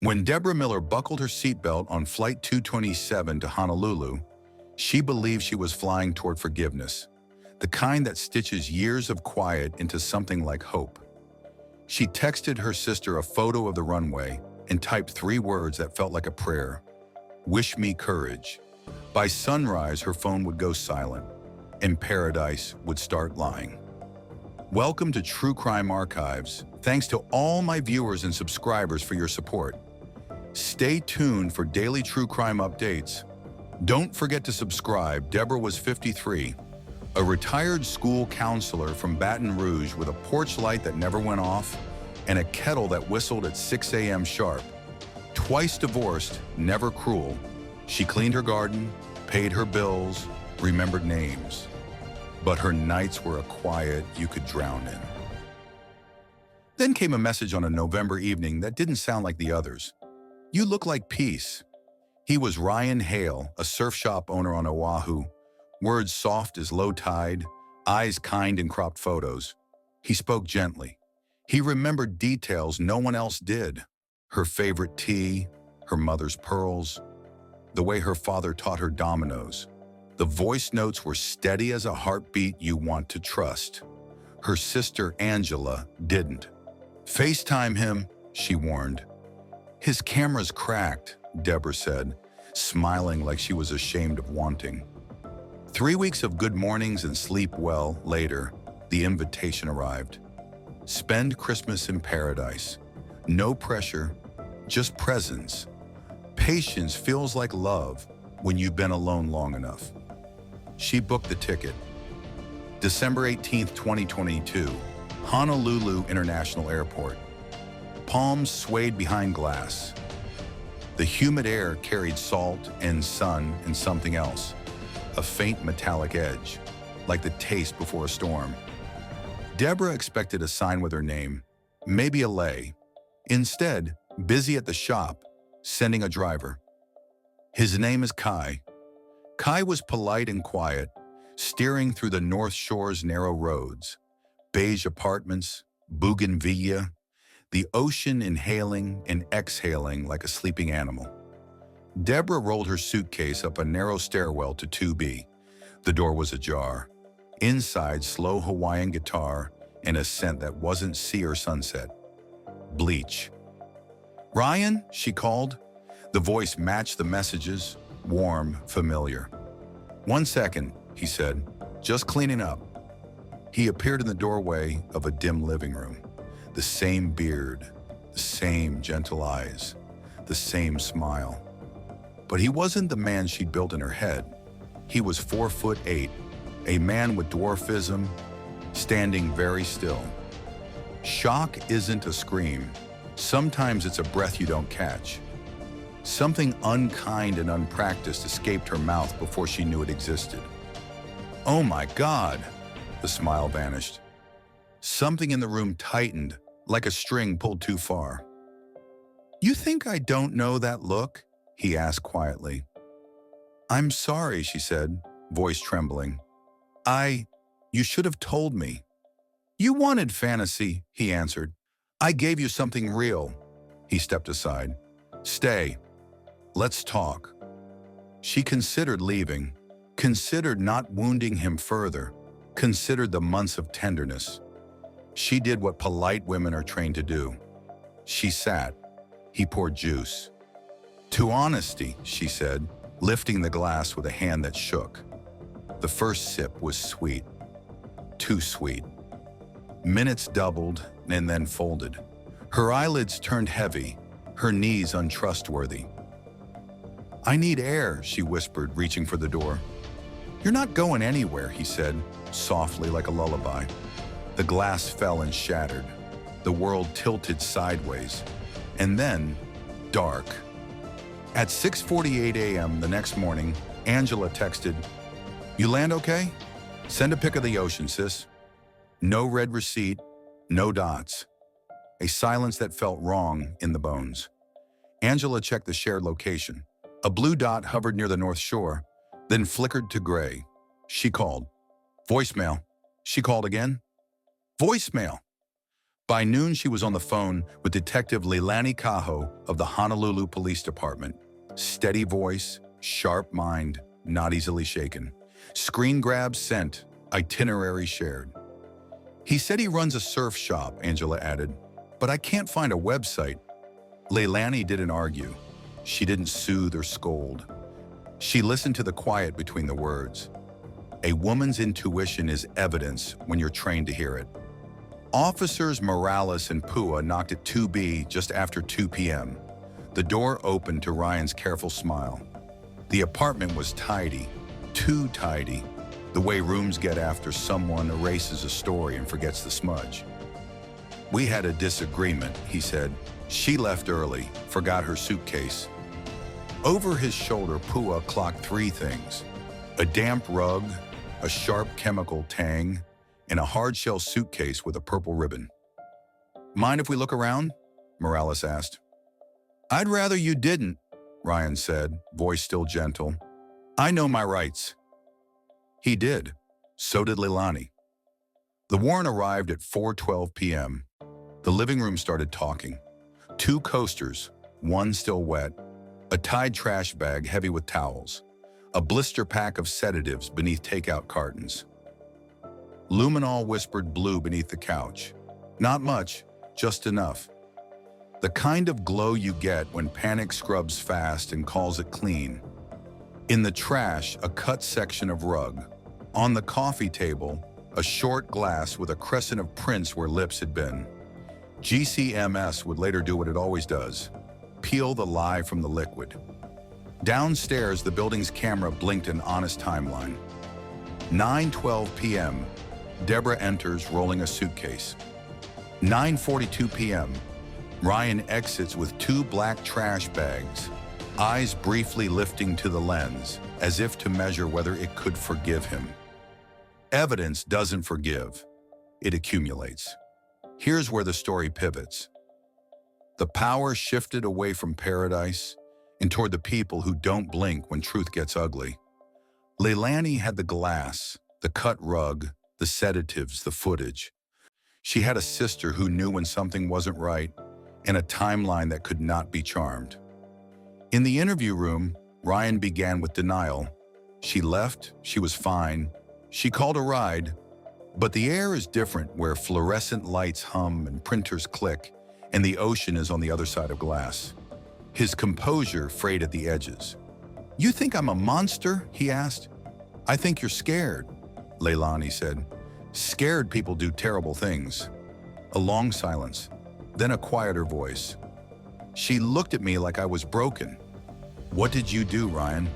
When Deborah Miller buckled her seatbelt on Flight 227 to Honolulu, she believed she was flying toward forgiveness, the kind that stitches years of quiet into something like hope. She texted her sister a photo of the runway and typed 3 words that felt like a prayer: "Wish me courage." By sunrise, her phone would go silent, and paradise would start lying. Welcome to True Crime Archives. Thanks to all my viewers and subscribers for your support. Stay tuned for daily true crime updates. Don't forget to subscribe. Deborah was 53, a retired school counselor from Baton Rouge with a porch light that never went off and a kettle that whistled at 6 a.m. sharp. Twice divorced, never cruel. She cleaned her garden, paid her bills, remembered names. But her nights were a quiet you could drown in. Then came a message on a November evening that didn't sound like the others. "You look like peace." He was Ryan Hale, a surf shop owner on Oahu. Words soft as low tide, eyes kind in cropped photos. He spoke gently. He remembered details no one else did. Her favorite tea, her mother's pearls, the way her father taught her dominoes. The voice notes were steady as a heartbeat you want to trust. Her sister Angela didn't. "FaceTime him," she warned. "His camera's cracked," Deborah said, smiling like she was ashamed of wanting. 3 weeks of good mornings and sleep well later, the invitation arrived. Spend Christmas in paradise. No pressure, just presence. Patience feels like love when you've been alone long enough. She booked the ticket. December 18th, 2022, Honolulu International Airport. Palms swayed behind glass. The humid air carried salt and sun and something else, a faint metallic edge, like the taste before a storm. Deborah expected a sign with her name, maybe a lei. Instead, busy at the shop, sending a driver. His name is Kai. Kai was polite and quiet, steering through the North Shore's narrow roads, beige apartments, bougainvillea, the ocean inhaling and exhaling like a sleeping animal. Deborah rolled her suitcase up a narrow stairwell to 2B. The door was ajar. Inside, slow Hawaiian guitar and a scent that wasn't sea or sunset. Bleach. "Ryan," she called. The voice matched the messages, warm, familiar. "1 second," he said, "just cleaning up." He appeared in the doorway of a dim living room. The same beard, the same gentle eyes, the same smile. But he wasn't the man she'd built in her head. He was 4'8", a man with dwarfism, standing very still. Shock isn't a scream. Sometimes it's a breath you don't catch. Something unkind and unpracticed escaped her mouth before she knew it existed. "Oh my God!" The smile vanished. Something in the room tightened, like a string pulled too far. "You think I don't know that look?" he asked quietly. "I'm sorry," she said, voice trembling. You should have told me." "You wanted fantasy," he answered. "I gave you something real." He stepped aside. "Stay. Let's talk." She considered leaving, considered not wounding him further, considered the months of tenderness. She did what polite women are trained to do. She sat. He poured juice. "To honesty," she said, lifting the glass with a hand that shook. The first sip was sweet. Too sweet. Minutes doubled and then folded. Her eyelids turned heavy, her knees untrustworthy. "I need air," she whispered, reaching for the door. "You're not going anywhere," he said, softly like a lullaby. The glass fell and shattered. The world tilted sideways. And then, dark. At 6:48 a.m. the next morning, Angela texted, "You land okay? Send a pic of the ocean, sis." No red receipt, no dots. A silence that felt wrong in the bones. Angela checked the shared location. A blue dot hovered near the North Shore, then flickered to gray. She called. "Voicemail." She called again. "Voicemail." By noon, she was on the phone with Detective Leilani Kaho of the Honolulu Police Department. Steady voice, sharp mind, not easily shaken. Screen grab sent, itinerary shared. He said he runs a surf shop, Angela added, but I can't find a website. Leilani didn't argue. She didn't soothe or scold. She listened to the quiet between the words. A woman's intuition is evidence when you're trained to hear it. Officers Morales and Pua knocked at 2B just after 2 p.m. The door opened to Ryan's careful smile. The apartment was tidy, too tidy, the way rooms get after someone erases a story and forgets the smudge. We had a disagreement, he said. She left early, forgot her suitcase. Over his shoulder, Pua clocked 3 things: a damp rug, a sharp chemical tang, and a hard-shell suitcase with a purple ribbon. Mind if we look around? Morales asked. I'd rather you didn't, Ryan said, voice still gentle. I know my rights. He did. So did Leilani. The warrant arrived at 4:12 p.m. The living room started talking. 2 coasters, one still wet, a Tide trash bag heavy with towels, a blister pack of sedatives beneath takeout cartons. Luminol whispered blue beneath the couch. Not much, just enough. The kind of glow you get when panic scrubs fast and calls it clean. In the trash, a cut section of rug. On the coffee table, a short glass with a crescent of prints where lips had been. GCMS would later do what it always does, peel the lie from the liquid. Downstairs, the building's camera blinked an honest timeline. 9:12 p.m., Deborah enters rolling a suitcase. 9:42 p.m., Ryan exits with 2 black trash bags, eyes briefly lifting to the lens, as if to measure whether it could forgive him. Evidence doesn't forgive, it accumulates. Here's where the story pivots. The power shifted away from paradise and toward the people who don't blink when truth gets ugly. Leilani had the glass, the cut rug, the sedatives, the footage. She had a sister who knew when something wasn't right, and a timeline that could not be charmed. In the interview room, Ryan began with denial. She left, she was fine, she called a ride, but the air is different where fluorescent lights hum and printers click, and the ocean is on the other side of glass. His composure frayed at the edges. You think I'm a monster? He asked. I think you're scared, Leilani said. Scared people do terrible things. A long silence, then a quieter voice. She looked at me like I was broken. What did you do, Ryan?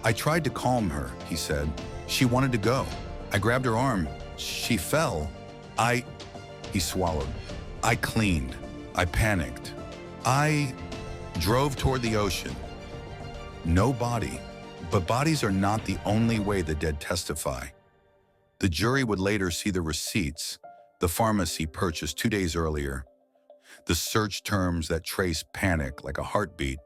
I tried to calm her, he said. She wanted to go. I grabbed her arm. She fell. He swallowed. I cleaned. I panicked. I drove toward the ocean. No body, but bodies are not the only way the dead testify. The jury would later see the receipts the pharmacy purchased 2 days earlier, the search terms that trace panic like a heartbeat,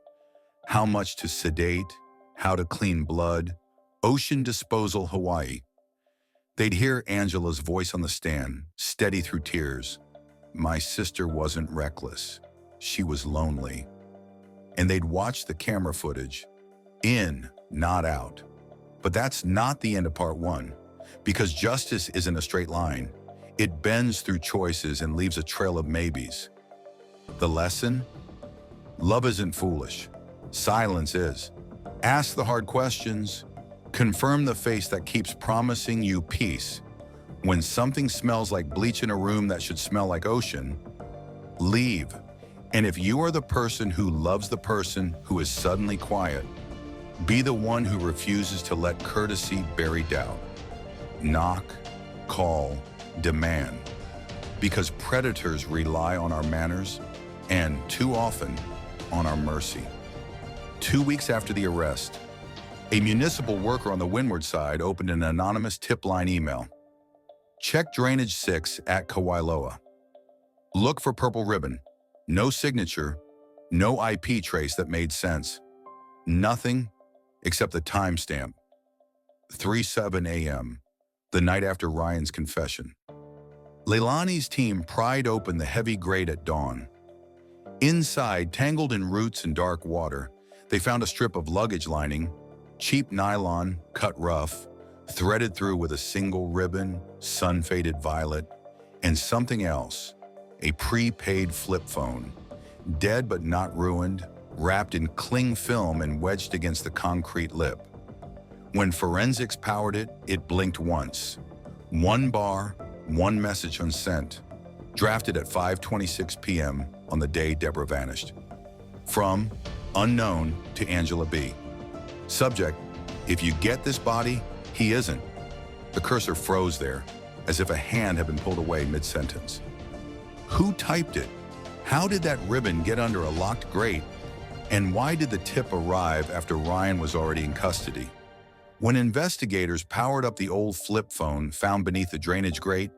how much to sedate, how to clean blood, ocean disposal, Hawaii. They'd hear Angela's voice on the stand, steady through tears. My sister wasn't reckless. She was lonely. And they'd watch the camera footage. In, not out. But that's not the end of part 1, because justice isn't a straight line. It bends through choices and leaves a trail of maybes. The lesson? Love isn't foolish. Silence is. Ask the hard questions. Confirm the face that keeps promising you peace. When something smells like bleach in a room that should smell like ocean, leave. And if you are the person who loves the person who is suddenly quiet, be the one who refuses to let courtesy bury doubt. Knock, call, demand. Because predators rely on our manners and, too often, on our mercy. 2 weeks after the arrest, a municipal worker on the windward side opened an anonymous tip line email. Check drainage 6 at Kauailoa. Look for purple ribbon. No signature, no IP trace that made sense. Nothing except the timestamp. 3:07 a.m., the night after Ryan's confession. Leilani's team pried open the heavy grate at dawn. Inside, tangled in roots and dark water, they found a strip of luggage lining, cheap nylon, cut rough, threaded through with a single ribbon, sun-faded violet, and something else, a prepaid flip phone, dead but not ruined, wrapped in cling film and wedged against the concrete lip. When forensics powered it, it blinked once. One bar, one message unsent, drafted at 5:26 p.m. on the day Deborah vanished. From unknown to Angela B. Subject, if you get this body, he isn't. The cursor froze there, as if a hand had been pulled away mid-sentence. Who typed it? How did that ribbon get under a locked grate? And why did the tip arrive after Ryan was already in custody? When investigators powered up the old flip phone found beneath the drainage grate,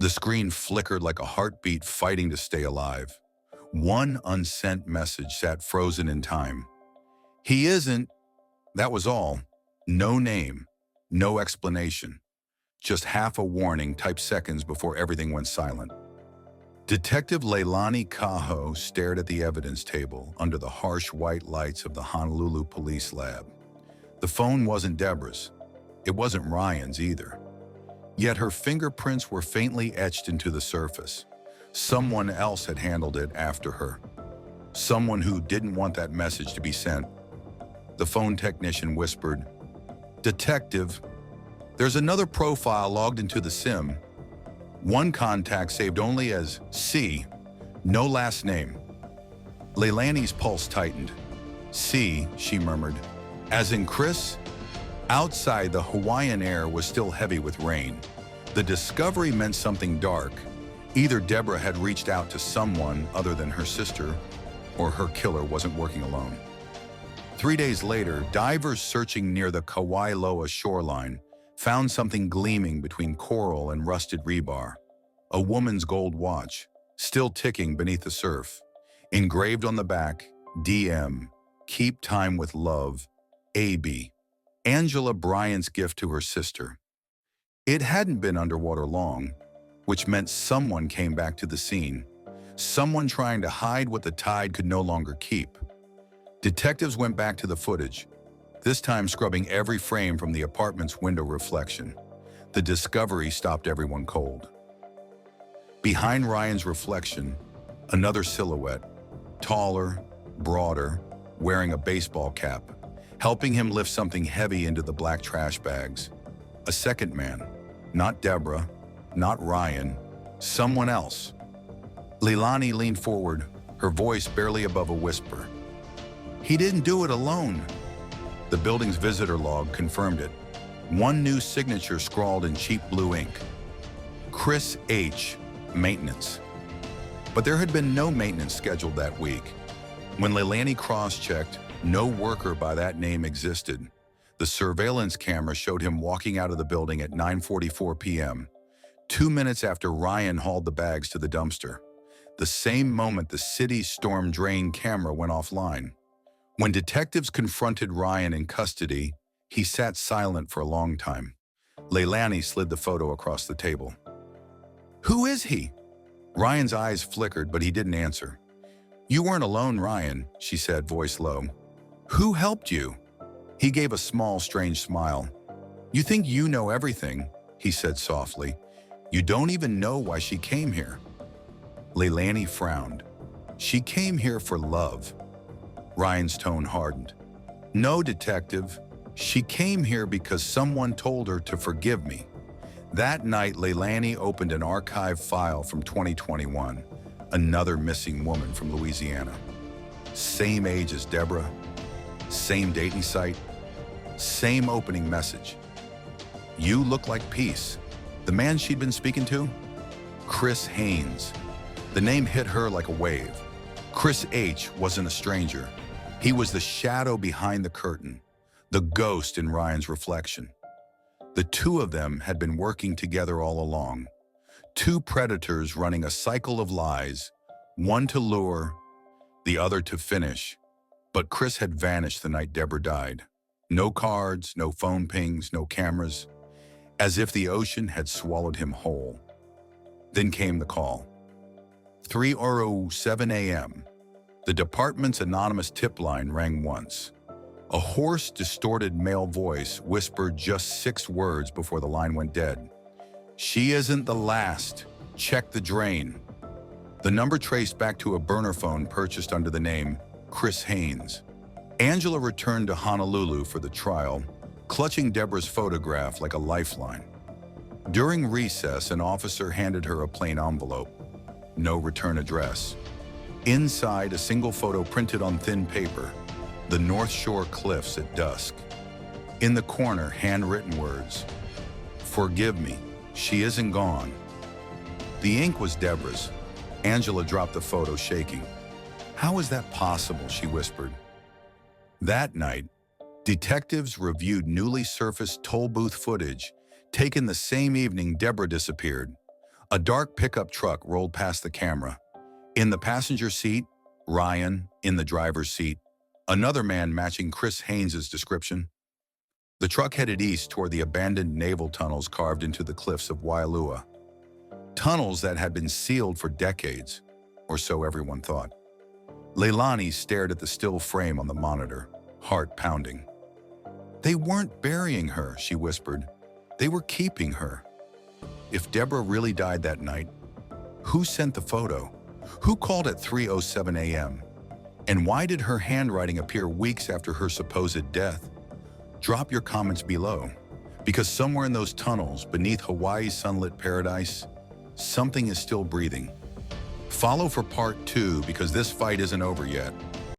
the screen flickered like a heartbeat fighting to stay alive. One unsent message sat frozen in time. He isn't, that was all. No name, no explanation. Just half a warning typed seconds before everything went silent. Detective Leilani Cajo stared at the evidence table under the harsh white lights of the Honolulu police lab. The phone wasn't Deborah's. It wasn't Ryan's either. Yet her fingerprints were faintly etched into the surface. Someone else had handled it after her. Someone who didn't want that message to be sent. The phone technician whispered, "Detective, there's another profile logged into the SIM. One contact saved only as C, no last name." Leilani's pulse tightened. "C," she murmured. "As in Chris?" Outside, the Hawaiian air was still heavy with rain. The discovery meant something dark. Either Deborah had reached out to someone other than her sister, or her killer wasn't working alone. 3 days later, divers searching near the Kauai Loa shoreline found something gleaming between coral and rusted rebar. A woman's gold watch, still ticking beneath the surf. Engraved on the back, DM, keep time with love, AB. Angela Bryant's gift to her sister. It hadn't been underwater long, which meant someone came back to the scene. Someone trying to hide what the tide could no longer keep. Detectives went back to the footage, this time scrubbing every frame from the apartment's window reflection. The discovery stopped everyone cold. Behind Ryan's reflection, another silhouette, taller, broader, wearing a baseball cap, helping him lift something heavy into the black trash bags. A second man, not Deborah, not Ryan, someone else. Leilani leaned forward, her voice barely above a whisper. "He didn't do it alone." The building's visitor log confirmed it. One new signature scrawled in cheap blue ink. Chris H., maintenance. But there had been no maintenance scheduled that week. When Leilani cross-checked, no worker by that name existed. The surveillance camera showed him walking out of the building at 9:44 p.m., 2 minutes after Ryan hauled the bags to the dumpster. The same moment the city's storm drain camera went offline. When detectives confronted Ryan in custody, he sat silent for a long time. Leilani slid the photo across the table. "Who is he?" Ryan's eyes flickered, but he didn't answer. "You weren't alone, Ryan," she said, voice low. "Who helped you?" He gave a small, strange smile. "You think you know everything," he said softly. "You don't even know why she came here." Leilani frowned. "She came here for love." Ryan's tone hardened. "No, detective. She came here because someone told her to forgive me." That night, Leilani opened an archive file from 2021, another missing woman from Louisiana. Same age as Deborah, same dating site, same opening message. "You look like peace." The man she'd been speaking to? Chris Haynes. The name hit her like a wave. Chris H. wasn't a stranger. He was the shadow behind the curtain, the ghost in Ryan's reflection. The two of them had been working together all along. Two predators running a cycle of lies, one to lure, the other to finish. But Chris had vanished the night Deborah died. No cards, no phone pings, no cameras, as if the ocean had swallowed him whole. Then came the call. 3:07 a.m. The department's anonymous tip line rang once. A hoarse, distorted male voice whispered just 6 words before the line went dead. "She isn't the last. Check the drain." The number traced back to a burner phone purchased under the name Chris Haynes. Angela returned to Honolulu for the trial, clutching Deborah's photograph like a lifeline. During recess, an officer handed her a plain envelope. No return address. Inside, a single photo printed on thin paper, the North Shore cliffs at dusk. In the corner, handwritten words, "Forgive me, she isn't gone." The ink was Deborah's. Angela dropped the photo, shaking. "How is that possible?" she whispered. That night, detectives reviewed newly surfaced toll booth footage taken the same evening Deborah disappeared. A dark pickup truck rolled past the camera. In the passenger seat, Ryan. In the driver's seat, another man matching Chris Haynes' description. The truck headed east toward the abandoned naval tunnels carved into the cliffs of Waialua. Tunnels that had been sealed for decades, or so everyone thought. Leilani stared at the still frame on the monitor, heart pounding. "They weren't burying her," she whispered. "They were keeping her." If Deborah really died that night, who sent the photo? Who called at 3:07 a.m.? And why did her handwriting appear weeks after her supposed death? Drop your comments below, because somewhere in those tunnels, beneath Hawaii's sunlit paradise, something is still breathing. Follow for part 2 because this fight isn't over yet.